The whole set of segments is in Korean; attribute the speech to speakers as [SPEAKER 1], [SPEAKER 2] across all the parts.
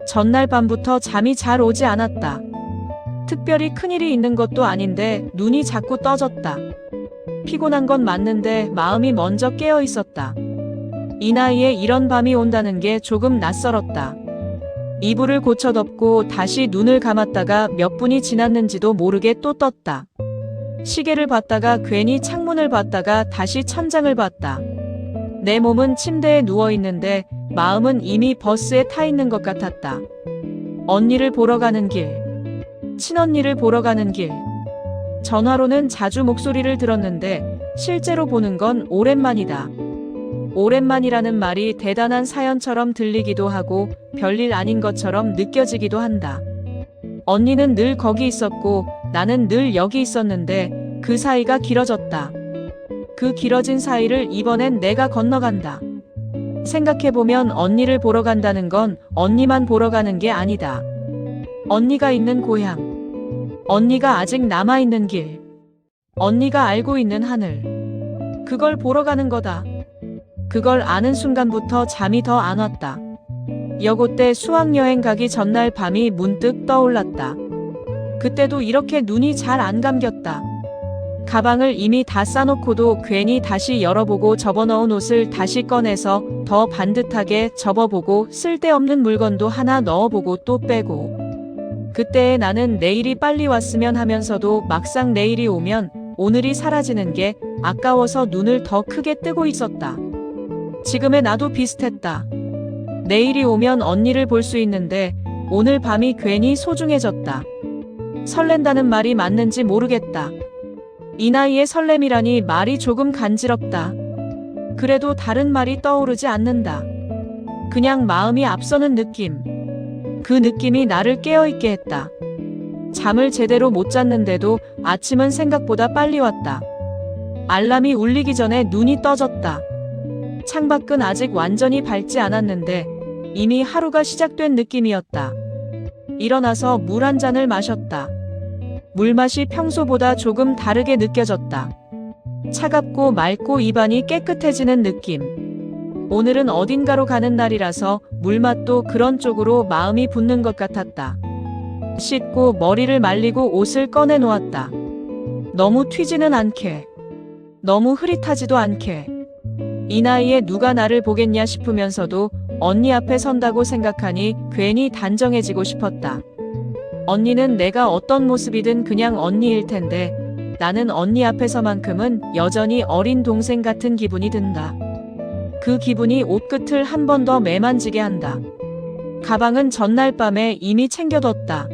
[SPEAKER 1] 전날 밤부터 잠이 잘 오지 않았다. 특별히 큰일이 있는 것도 아닌데 눈이 자꾸 떠졌다. 피곤한 건 맞는데 마음이 먼저 깨어 있었다. 이 나이에 이런 밤이 온다는 게 조금 낯설었다. 이불을 고쳐 덮고 다시 눈을 감았다가 몇 분이 지났는지도 모르게 또 떴다. 시계를 봤다가 괜히 창문을 봤다가 다시 천장을 봤다. 내 몸은 침대에 누워 있는데 마음은 이미 버스에 타 있는 것 같았다. 언니를 보러 가는 길, 친언니를 보러 가는 길. 전화로는 자주 목소리를 들었는데 실제로 보는 건 오랜만이다. 오랜만이라는 말이 대단한 사연처럼 들리기도 하고 별일 아닌 것처럼 느껴지기도 한다. 언니는 늘 거기 있었고 나는 늘 여기 있었는데 그 사이가 길어졌다. 그 길어진 사이를 이번엔 내가 건너간다. 생각해보면 언니를 보러 간다는 건 언니만 보러 가는 게 아니다. 언니가 있는 고향, 언니가 아직 남아있는 길, 언니가 알고 있는 하늘, 그걸 보러 가는 거다. 그걸 아는 순간부터 잠이 더 안 왔다. 여고 때 수학여행 가기 전날 밤이 문득 떠올랐다. 그때도 이렇게 눈이 잘 안 감겼다. 가방을 이미 다 싸놓고도 괜히 다시 열어보고 접어넣은 옷을 다시 꺼내서 더 반듯하게 접어보고 쓸데없는 물건도 하나 넣어보고 또 빼고. 그때의 나는 내일이 빨리 왔으면 하면서도 막상 내일이 오면 오늘이 사라지는 게 아까워서 눈을 더 크게 뜨고 있었다. 지금의 나도 비슷했다. 내일이 오면 언니를 볼 수 있는데 오늘 밤이 괜히 소중해졌다. 설렌다는 말이 맞는지 모르겠다. 이 나이에 설렘이라니 말이 조금 간지럽다. 그래도 다른 말이 떠오르지 않는다. 그냥 마음이 앞서는 느낌. 그 느낌이 나를 깨어있게 했다. 잠을 제대로 못 잤는데도 아침은 생각보다 빨리 왔다. 알람이 울리기 전에 눈이 떠졌다. 창밖은 아직 완전히 밝지 않았는데 이미 하루가 시작된 느낌이었다. 일어나서 물 한 잔을 마셨다. 물맛이 평소보다 조금 다르게 느껴졌다. 차갑고 맑고 입안이 깨끗해지는 느낌. 오늘은 어딘가로 가는 날이라서 물맛도 그런 쪽으로 마음이 붙는 것 같았다. 씻고 머리를 말리고 옷을 꺼내 놓았다. 너무 튀지는 않게, 너무 흐릿하지도 않게. 이 나이에 누가 나를 보겠냐 싶으면서도 언니 앞에 선다고 생각하니 괜히 단정해지고 싶었다. 언니는 내가 어떤 모습이든 그냥 언니일 텐데 나는 언니 앞에서만큼은 여전히 어린 동생 같은 기분이 든다. 그 기분이 옷끝을 한 번 더 매만지게 한다. 가방은 전날 밤에 이미 챙겨뒀다.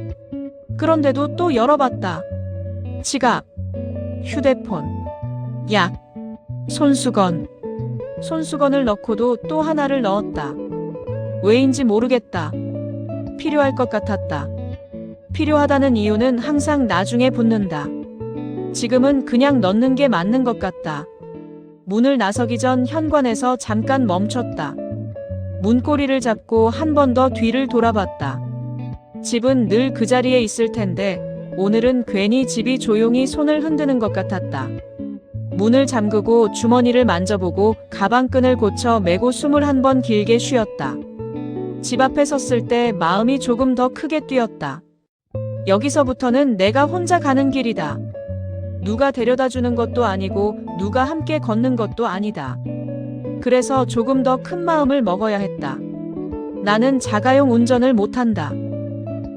[SPEAKER 1] 그런데도 또 열어봤다. 지갑, 휴대폰, 약, 손수건. 손수건을 넣고도 또 하나를 넣었다. 왜인지 모르겠다. 필요할 것 같았다. 필요하다는 이유는 항상 나중에 붙는다. 지금은 그냥 넣는 게 맞는 것 같다. 문을 나서기 전 현관에서 잠깐 멈췄다. 문고리를 잡고 한 번 더 뒤를 돌아봤다. 집은 늘 그 자리에 있을 텐데 오늘은 괜히 집이 조용히 손을 흔드는 것 같았다. 문을 잠그고 주머니를 만져보고 가방끈을 고쳐 매고 숨을 한 번 길게 쉬었다. 집 앞에 섰을 때 마음이 조금 더 크게 뛰었다. 여기서부터는 내가 혼자 가는 길이다. 누가 데려다 주는 것도 아니고 누가 함께 걷는 것도 아니다. 그래서 조금 더 큰 마음을 먹어야 했다. 나는 자가용 운전을 못한다.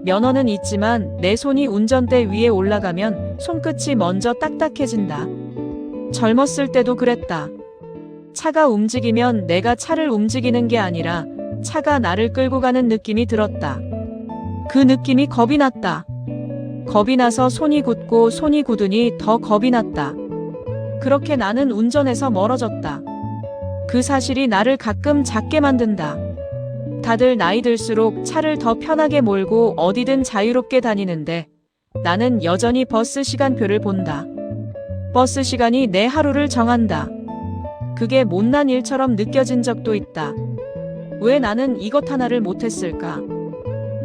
[SPEAKER 1] 면허는 있지만 내 손이 운전대 위에 올라가면 손끝이 먼저 딱딱해진다. 젊었을 때도 그랬다. 차가 움직이면 내가 차를 움직이는 게 아니라 차가 나를 끌고 가는 느낌이 들었다. 그 느낌이 겁이 났다. 겁이 나서 손이 굳고 손이 굳으니 더 겁이 났다. 그렇게 나는 운전에서 멀어졌다. 그 사실이 나를 가끔 작게 만든다. 다들 나이 들수록 차를 더 편하게 몰고 어디든 자유롭게 다니는데 나는 여전히 버스 시간표를 본다. 버스 시간이 내 하루를 정한다. 그게 못난 일처럼 느껴진 적도 있다. 왜 나는 이것 하나를 못했을까?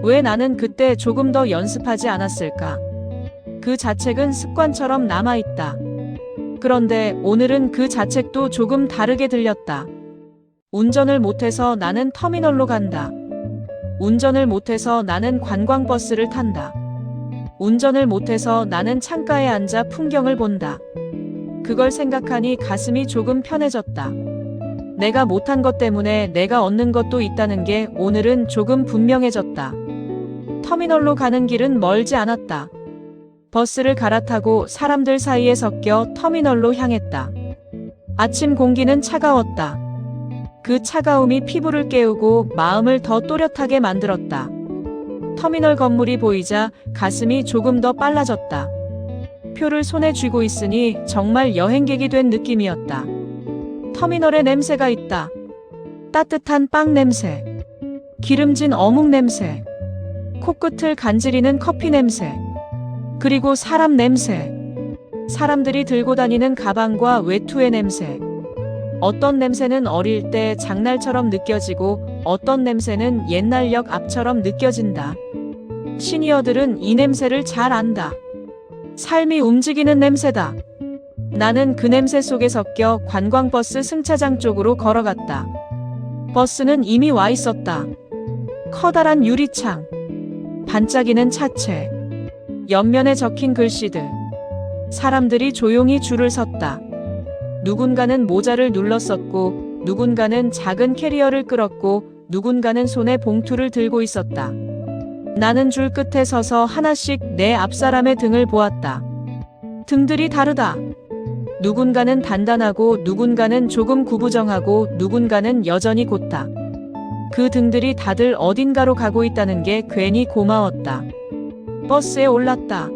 [SPEAKER 1] 왜 나는 그때 조금 더 연습하지 않았을까? 그 자책은 습관처럼 남아있다. 그런데 오늘은 그 자책도 조금 다르게 들렸다. 운전을 못해서 나는 터미널로 간다. 운전을 못해서 나는 관광버스를 탄다. 운전을 못해서 나는 창가에 앉아 풍경을 본다. 그걸 생각하니 가슴이 조금 편해졌다. 내가 못한 것 때문에 내가 얻는 것도 있다는 게 오늘은 조금 분명해졌다. 터미널로 가는 길은 멀지 않았다. 버스를 갈아타고 사람들 사이에 섞여 터미널로 향했다. 아침 공기는 차가웠다. 그 차가움이 피부를 깨우고 마음을 더 또렷하게 만들었다. 터미널 건물이 보이자 가슴이 조금 더 빨라졌다. 표를 손에 쥐고 있으니 정말 여행객이 된 느낌이었다. 터미널에 냄새가 있다. 따뜻한 빵 냄새, 기름진 어묵 냄새, 코끝을 간지리는 커피 냄새, 그리고 사람 냄새. 사람들이 들고 다니는 가방과 외투의 냄새. 어떤 냄새는 어릴 때 장날처럼 느껴지고 어떤 냄새는 옛날역 앞처럼 느껴진다. 시니어들은 이 냄새를 잘 안다. 삶이 움직이는 냄새다. 나는 그 냄새 속에 섞여 관광버스 승차장 쪽으로 걸어갔다. 버스는 이미 와 있었다. 커다란 유리창, 반짝이는 차체, 옆면에 적힌 글씨들. 사람들이 조용히 줄을 섰다. 누군가는 모자를 눌렀었고, 누군가는 작은 캐리어를 끌었고, 누군가는 손에 봉투를 들고 있었다. 나는 줄 끝에 서서 하나씩 내 앞사람의 등을 보았다. 등들이 다르다. 누군가는 단단하고 누군가는 조금 구부정하고 누군가는 여전히 곧다. 그 등들이 다들 어딘가로 가고 있다는 게 괜히 고마웠다. 버스에 올랐다.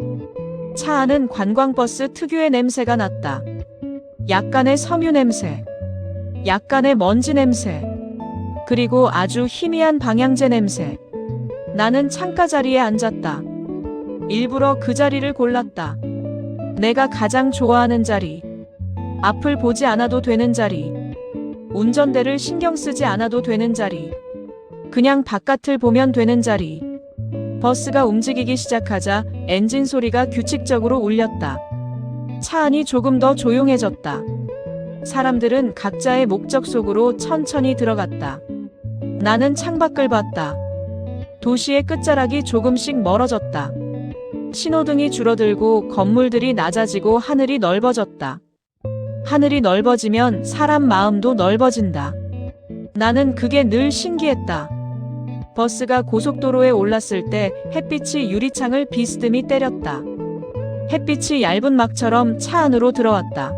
[SPEAKER 1] 차 안은 관광버스 특유의 냄새가 났다. 약간의 섬유 냄새, 약간의 먼지 냄새, 그리고 아주 희미한 방향제 냄새. 나는 창가 자리에 앉았다. 일부러 그 자리를 골랐다. 내가 가장 좋아하는 자리. 앞을 보지 않아도 되는 자리. 운전대를 신경 쓰지 않아도 되는 자리. 그냥 바깥을 보면 되는 자리. 버스가 움직이기 시작하자 엔진 소리가 규칙적으로 울렸다. 차 안이 조금 더 조용해졌다. 사람들은 각자의 목적 속으로 천천히 들어갔다. 나는 창밖을 봤다. 도시의 끝자락이 조금씩 멀어졌다. 신호등이 줄어들고 건물들이 낮아지고 하늘이 넓어졌다. 하늘이 넓어지면 사람 마음도 넓어진다. 나는 그게 늘 신기했다. 버스가 고속도로에 올랐을 때 햇빛이 유리창을 비스듬히 때렸다. 햇빛이 얇은 막처럼 차 안으로 들어왔다.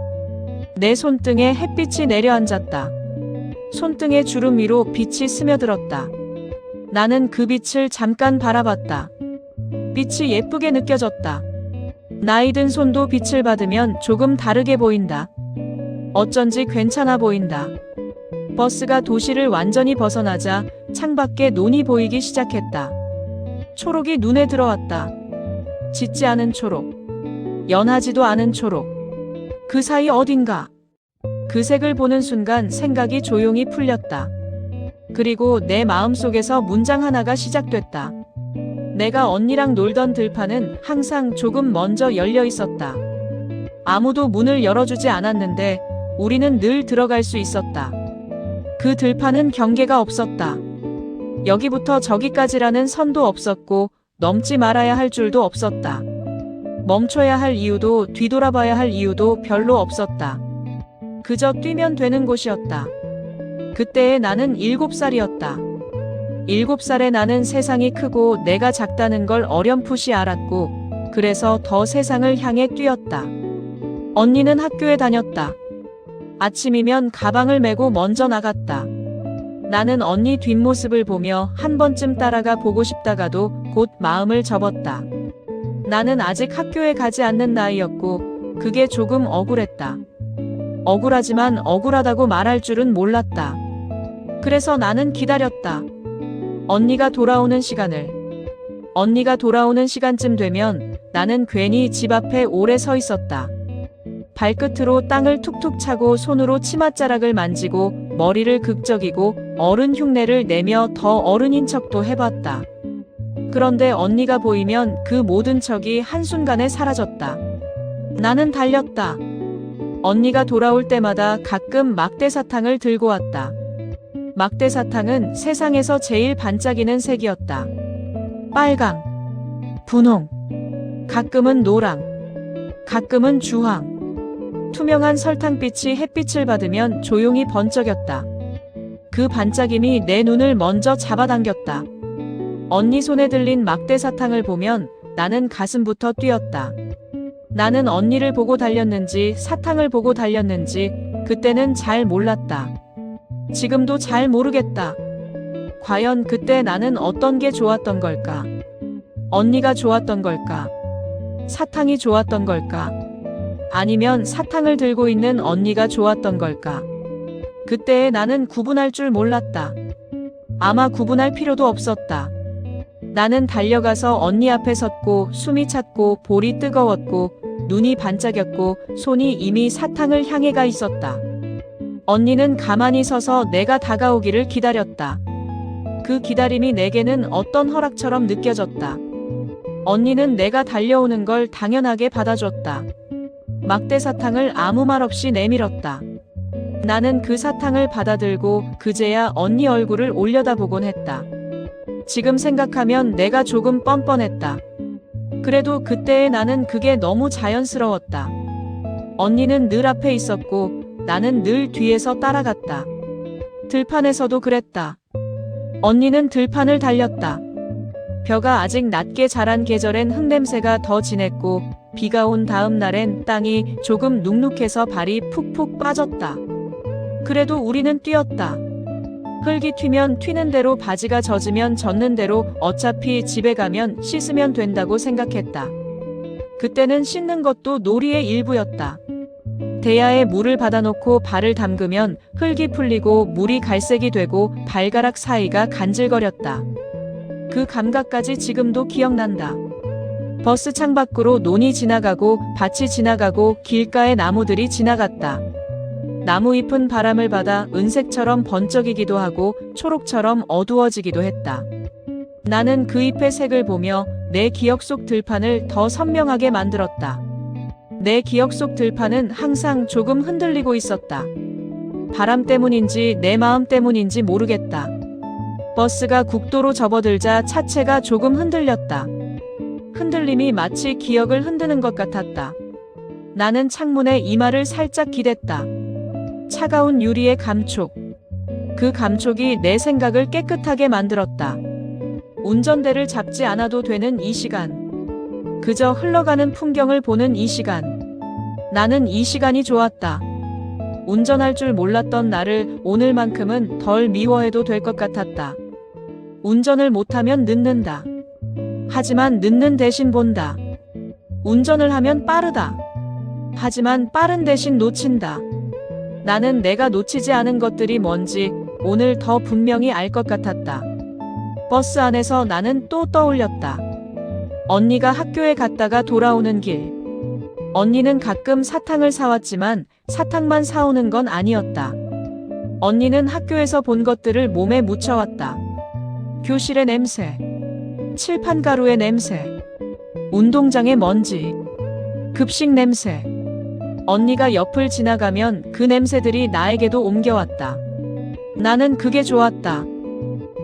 [SPEAKER 1] 내 손등에 햇빛이 내려앉았다. 손등의 주름 위로 빛이 스며들었다. 나는 그 빛을 잠깐 바라봤다. 빛이 예쁘게 느껴졌다. 나이 든 손도 빛을 받으면 조금 다르게 보인다. 어쩐지 괜찮아 보인다. 버스가 도시를 완전히 벗어나자 창밖에 논이 보이기 시작했다. 초록이 눈에 들어왔다. 짙지 않은 초록, 연하지도 않은 초록. 그 사이 어딘가. 그 색을 보는 순간 생각이 조용히 풀렸다. 그리고 내 마음속에서 문장 하나가 시작됐다. 내가 언니랑 놀던 들판은 항상 조금 먼저 열려 있었다. 아무도 문을 열어주지 않았는데 우리는 늘 들어갈 수 있었다. 그 들판은 경계가 없었다. 여기부터 저기까지라는 선도 없었고 넘지 말아야 할 줄도 없었다. 멈춰야 할 이유도 뒤돌아봐야 할 이유도 별로 없었다. 그저 뛰면 되는 곳이었다. 그때의 나는 7살이었다. 7살의 나는 세상이 크고 내가 작다는 걸 어렴풋이 알았고 그래서 더 세상을 향해 뛰었다. 언니는 학교에 다녔다. 아침이면 가방을 메고 먼저 나갔다. 나는 언니 뒷모습을 보며 한 번쯤 따라가 보고 싶다가도 곧 마음을 접었다. 나는 아직 학교에 가지 않는 나이였고 그게 조금 억울했다. 억울하지만 억울하다고 말할 줄은 몰랐다. 그래서 나는 기다렸다. 언니가 돌아오는 시간을. 언니가 돌아오는 시간쯤 되면 나는 괜히 집 앞에 오래 서 있었다. 발끝으로 땅을 툭툭 차고 손으로 치맛자락을 만지고 머리를 극적이고 어른 흉내를 내며 더 어른인 척도 해봤다. 그런데 언니가 보이면 그 모든 척이 한순간에 사라졌다. 나는 달렸다. 언니가 돌아올 때마다 가끔 막대사탕을 들고 왔다. 막대 사탕은 세상에서 제일 반짝이는 색이었다. 빨강, 분홍, 가끔은 노랑, 가끔은 주황. 투명한 설탕빛이 햇빛을 받으면 조용히 번쩍였다. 그 반짝임이 내 눈을 먼저 잡아당겼다. 언니 손에 들린 막대 사탕을 보면 나는 가슴부터 뛰었다. 나는 언니를 보고 달렸는지 사탕을 보고 달렸는지 그때는 잘 몰랐다. 지금도 잘 모르겠다. 과연 그때 나는 어떤 게 좋았던 걸까? 언니가 좋았던 걸까? 사탕이 좋았던 걸까? 아니면 사탕을 들고 있는 언니가 좋았던 걸까? 그때의 나는 구분할 줄 몰랐다. 아마 구분할 필요도 없었다. 나는 달려가서 언니 앞에 섰고 숨이 찼고 볼이 뜨거웠고 눈이 반짝였고 손이 이미 사탕을 향해 가 있었다. 언니는 가만히 서서 내가 다가오기를 기다렸다. 그 기다림이 내게는 어떤 허락처럼 느껴졌다. 언니는 내가 달려오는 걸 당연하게 받아줬다. 막대 사탕을 아무 말 없이 내밀었다. 나는 그 사탕을 받아들고 그제야 언니 얼굴을 올려다보곤 했다. 지금 생각하면 내가 조금 뻔뻔했다. 그래도 그때의 나는 그게 너무 자연스러웠다. 언니는 늘 앞에 있었고 나는 늘 뒤에서 따라갔다. 들판에서도 그랬다. 언니는 들판을 달렸다. 벼가 아직 낮게 자란 계절엔 흙냄새가 더 진했고 비가 온 다음 날엔 땅이 조금 눅눅해서 발이 푹푹 빠졌다. 그래도 우리는 뛰었다. 흙이 튀면 튀는 대로 바지가 젖으면 젖는 대로 어차피 집에 가면 씻으면 된다고 생각했다. 그때는 씻는 것도 놀이의 일부였다. 대야에 물을 받아놓고 발을 담그면 흙이 풀리고 물이 갈색이 되고 발가락 사이가 간질거렸다. 그 감각까지 지금도 기억난다. 버스 창밖으로 논이 지나가고 밭이 지나가고 길가의 나무들이 지나갔다. 나무 잎은 바람을 받아 은색처럼 번쩍이기도 하고 초록처럼 어두워지기도 했다. 나는 그 잎의 색을 보며 내 기억 속 들판을 더 선명하게 만들었다. 내 기억 속 들판은 항상 조금 흔들리고 있었다. 바람 때문인지 내 마음 때문인지 모르겠다. 버스가 국도로 접어들자 차체가 조금 흔들렸다. 흔들림이 마치 기억을 흔드는 것 같았다. 나는 창문에 이마를 살짝 기댔다. 차가운 유리의 감촉. 그 감촉이 내 생각을 깨끗하게 만들었다. 운전대를 잡지 않아도 되는 이 시간. 그저 흘러가는 풍경을 보는 이 시간. 나는 이 시간이 좋았다. 운전할 줄 몰랐던 나를 오늘만큼은 덜 미워해도 될 것 같았다. 운전을 못하면 늦는다. 하지만 늦는 대신 본다. 운전을 하면 빠르다. 하지만 빠른 대신 놓친다. 나는 내가 놓치지 않은 것들이 뭔지 오늘 더 분명히 알 것 같았다. 버스 안에서 나는 또 떠올렸다. 언니가 학교에 갔다가 돌아오는 길. 언니는 가끔 사탕을 사왔지만 사탕만 사오는 건 아니었다. 언니는 학교에서 본 것들을 몸에 묻혀왔다. 교실의 냄새, 칠판 가루의 냄새, 운동장의 먼지, 급식 냄새. 언니가 옆을 지나가면 그 냄새들이 나에게도 옮겨왔다. 나는 그게 좋았다.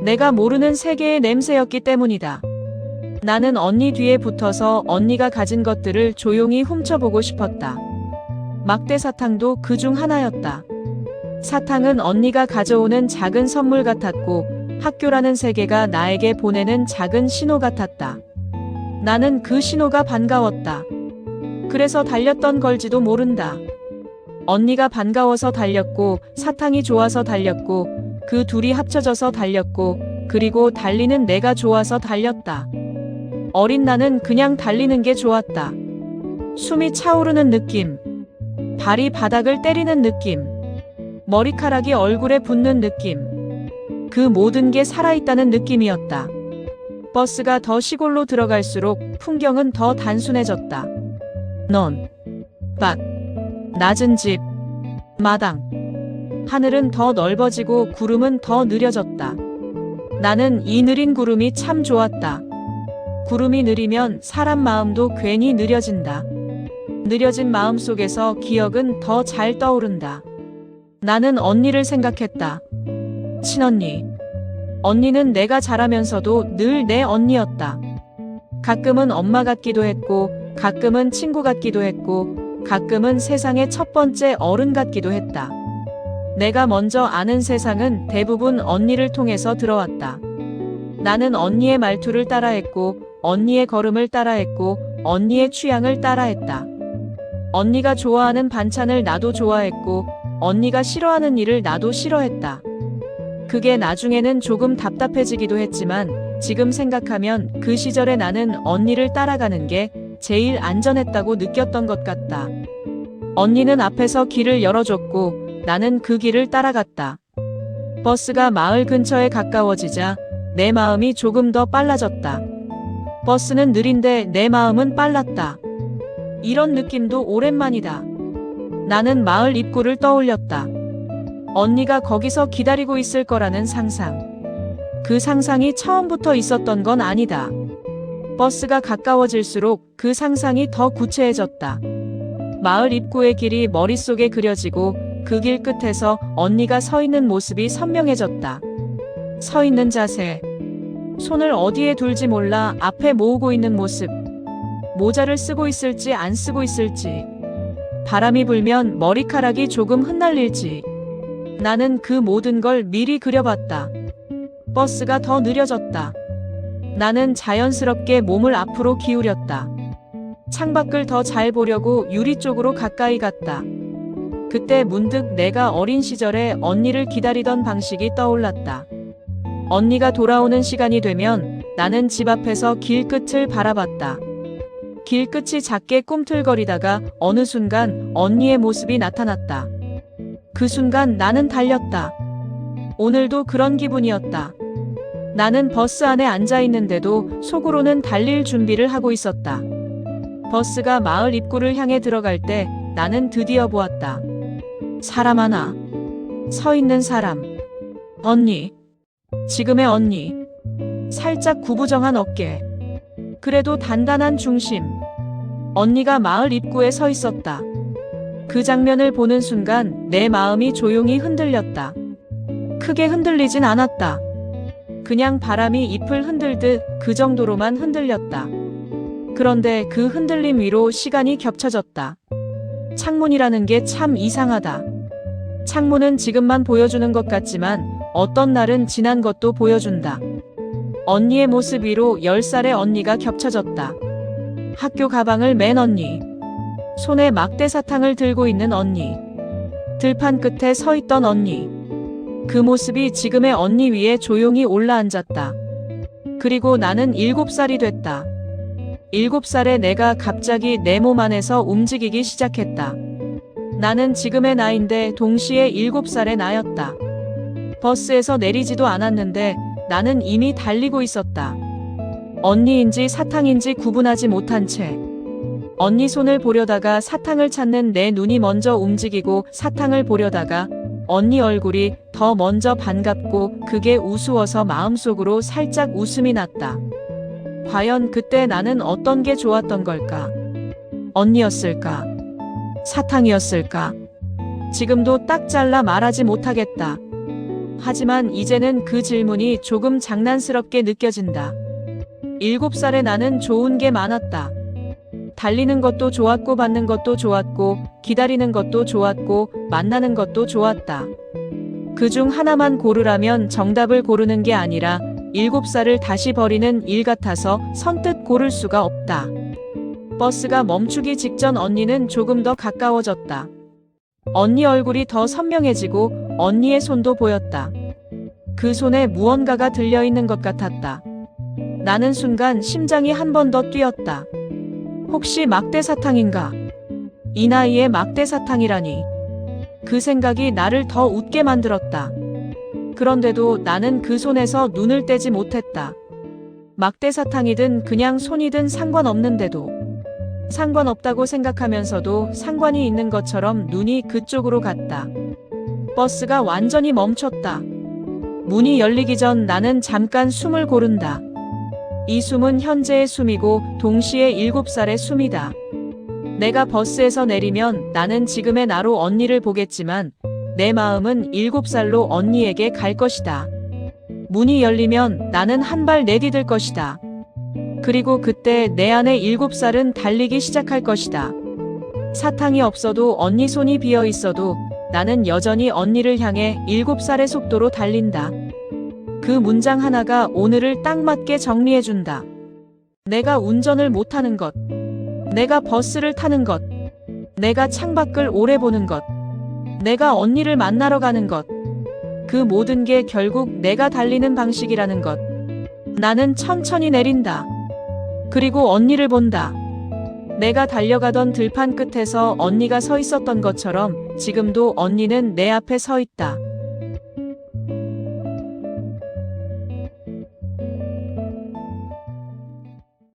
[SPEAKER 1] 내가 모르는 세계의 냄새였기 때문이다. 나는 언니 뒤에 붙어서 언니가 가진 것들을 조용히 훔쳐보고 싶었다. 막대 사탕도 그 중 하나였다. 사탕은 언니가 가져오는 작은 선물 같았고 학교라는 세계가 나에게 보내는 작은 신호 같았다. 나는 그 신호가 반가웠다. 그래서 달렸던 걸지도 모른다. 언니가 반가워서 달렸고 사탕이 좋아서 달렸고 그 둘이 합쳐져서 달렸고 그리고 달리는 내가 좋아서 달렸다. 어린 나는 그냥 달리는 게 좋았다. 숨이 차오르는 느낌, 발이 바닥을 때리는 느낌, 머리카락이 얼굴에 붙는 느낌. 그 모든 게 살아있다는 느낌이었다. 버스가 더 시골로 들어갈수록 풍경은 더 단순해졌다. 넌, 밭, 낮은 집, 마당. 하늘은 더 넓어지고 구름은 더 느려졌다. 나는 이 느린 구름이 참 좋았다. 구름이 느리면 사람 마음도 괜히 느려진다. 느려진 마음 속에서 기억은 더 잘 떠오른다. 나는 언니를 생각했다. 친언니. 언니는 내가 자라면서도 늘 내 언니였다. 가끔은 엄마 같기도 했고, 가끔은 친구 같기도 했고, 가끔은 세상의 첫 번째 어른 같기도 했다. 내가 먼저 아는 세상은 대부분 언니를 통해서 들어왔다. 나는 언니의 말투를 따라했고, 언니의 걸음을 따라했고, 언니의 취향을 따라했다. 언니가 좋아하는 반찬을 나도 좋아했고, 언니가 싫어하는 일을 나도 싫어했다. 그게 나중에는 조금 답답해지기도 했지만, 지금 생각하면 그 시절에 나는 언니를 따라가는 게 제일 안전했다고 느꼈던 것 같다. 언니는 앞에서 길을 열어줬고, 나는 그 길을 따라갔다. 버스가 마을 근처에 가까워지자 내 마음이 조금 더 빨라졌다. 버스는 느린데 내 마음은 빨랐다. 이런 느낌도 오랜만이다. 나는 마을 입구를 떠올렸다. 언니가 거기서 기다리고 있을 거라는 상상. 그 상상이 처음부터 있었던 건 아니다. 버스가 가까워질수록 그 상상이 더 구체해졌다. 마을 입구의 길이 머릿속에 그려지고 그 길 끝에서 언니가 서 있는 모습이 선명해졌다. 서 있는 자세. 손을 어디에 둘지 몰라 앞에 모으고 있는 모습. 모자를 쓰고 있을지 안 쓰고 있을지. 바람이 불면 머리카락이 조금 흩날릴지. 나는 그 모든 걸 미리 그려봤다. 버스가 더 느려졌다. 나는 자연스럽게 몸을 앞으로 기울였다. 창밖을 더 잘 보려고 유리 쪽으로 가까이 갔다. 그때 문득 내가 어린 시절에 언니를 기다리던 방식이 떠올랐다. 언니가 돌아오는 시간이 되면 나는 집 앞에서 길 끝을 바라봤다. 길 끝이 작게 꿈틀거리다가 어느 순간 언니의 모습이 나타났다. 그 순간 나는 달렸다. 오늘도 그런 기분이었다. 나는 버스 안에 앉아 있는데도 속으로는 달릴 준비를 하고 있었다. 버스가 마을 입구를 향해 들어갈 때 나는 드디어 보았다. 사람 하나. 서 있는 사람. 언니. 지금의 언니. 살짝 구부정한 어깨. 그래도 단단한 중심. 언니가 마을 입구에 서 있었다. 그 장면을 보는 순간 내 마음이 조용히 흔들렸다. 크게 흔들리진 않았다. 그냥 바람이 잎을 흔들듯 그 정도로만 흔들렸다. 그런데 그 흔들림 위로 시간이 겹쳐졌다. 창문이라는 게 참 이상하다. 창문은 지금만 보여주는 것 같지만 어떤 날은 지난 것도 보여준다. 언니의 모습 위로 10살의 언니가 겹쳐졌다. 학교 가방을 맨 언니. 손에 막대 사탕을 들고 있는 언니. 들판 끝에 서 있던 언니. 그 모습이 지금의 언니 위에 조용히 올라앉았다. 그리고 나는 7살이 됐다. 7살의 내가 갑자기 내 몸 안에서 움직이기 시작했다. 나는 지금의 나인데 동시에 7살의 나였다. 버스에서 내리지도 않았는데 나는 이미 달리고 있었다. 언니인지 사탕인지 구분하지 못한 채. 언니 손을 보려다가 사탕을 찾는 내 눈이 먼저 움직이고 사탕을 보려다가 언니 얼굴이 더 먼저 반갑고 그게 우스워서 마음속으로 살짝 웃음이 났다. 과연 그때 나는 어떤 게 좋았던 걸까? 언니였을까? 사탕이었을까? 지금도 딱 잘라 말하지 못하겠다. 하지만 이제는 그 질문이 조금 장난스럽게 느껴진다. 7살의 나는 좋은 게 많았다. 달리는 것도 좋았고 받는 것도 좋았고 기다리는 것도 좋았고 만나는 것도 좋았다. 그중 하나만 고르라면 정답을 고르는 게 아니라 7살을 다시 버리는 일 같아서 선뜻 고를 수가 없다. 버스가 멈추기 직전 언니는 조금 더 가까워졌다. 언니 얼굴이 더 선명해지고 언니의 손도 보였다. 그 손에 무언가가 들려있는 것 같았다. 나는 순간 심장이 한 번 더 뛰었다. 혹시 막대사탕인가? 이 나이에 막대사탕이라니. 그 생각이 나를 더 웃게 만들었다. 그런데도 나는 그 손에서 눈을 떼지 못했다. 막대사탕이든 그냥 손이든 상관없는데도. 상관없다고 생각하면서도 상관이 있는 것처럼 눈이 그쪽으로 갔다. 버스가 완전히 멈췄다. 문이 열리기 전 나는 잠깐 숨을 고른다. 이 숨은 현재의 숨이고 동시에 7살의 숨이다. 내가 버스에서 내리면 나는 지금의 나로 언니를 보겠지만 내 마음은 7살로 언니에게 갈 것이다. 문이 열리면 나는 한 발 내디딜 것이다. 그리고 그때 내 안에 7살은 달리기 시작할 것이다. 사탕이 없어도 언니 손이 비어 있어도 나는 여전히 언니를 향해 7살의 속도로 달린다. 그 문장 하나가 오늘을 딱 맞게 정리해준다. 내가 운전을 못하는 것, 내가 버스를 타는 것, 내가 창밖을 오래 보는 것, 내가 언니를 만나러 가는 것, 그 모든 게 결국 내가 달리는 방식이라는 것. 나는 천천히 내린다. 그리고 언니를 본다. 내가 달려가던 들판 끝에서 언니가 서 있었던 것처럼 지금도 언니는 내 앞에 서 있다.